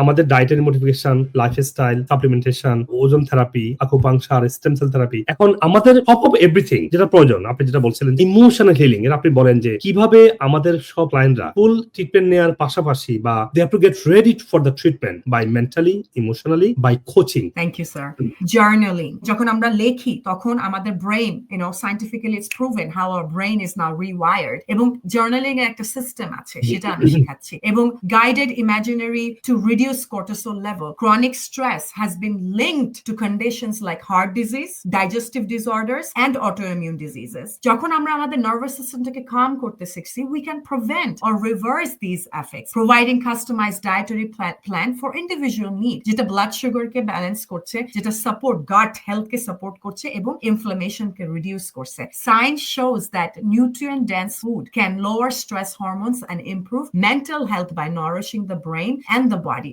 আমাদের dietary modification, lifestyle, supplementation, ওজন therapy, acupuncture, stem cell therapy. এখন আমাদের টপ অফ এভরিথিং যেটা প্রয়োজন, আপনি যেটা বলছিলেন ইমোশনাল হিলিং, এর আপনি বলেন যে কিভাবে আমাদের সব ক্লায়েন্টরা ফুল ট্রিটমেন্ট নেওয়ার পাশাপাশি বা they have to get ready for the treatment by mentally, emotionally, by coaching. Thank you sir. Journaling, যখন আমরা লেখি তখন আমাদের brain, scientifically it's proven how our brain is now rewired, এবং জার্নালিং এর একটা সিস্টেম আছে সেটা আমি শেখাচ্ছি, এবং guided imaginary to reduce cortisol level. Chronic stress has been linked to conditions like heart disease, digestive disorders and autoimmune diseases. যখন আমরা আমাদের নার্ভাস সিস্টেমটাকে কাম করতে শিখছি, we can prevent or reverse this effects, providing customised dietary plan for individual need, যেটা blood সুগারকে balance করছে, যেটা সাপোর্ট গাট হেলথকে সাপোর্ট করছে এবং ইনফ্লামেশনকে রিডিউস করছে। Science shows that nutrient dense food can lower stress hormones and improve mental health by nourishing the brain and the body.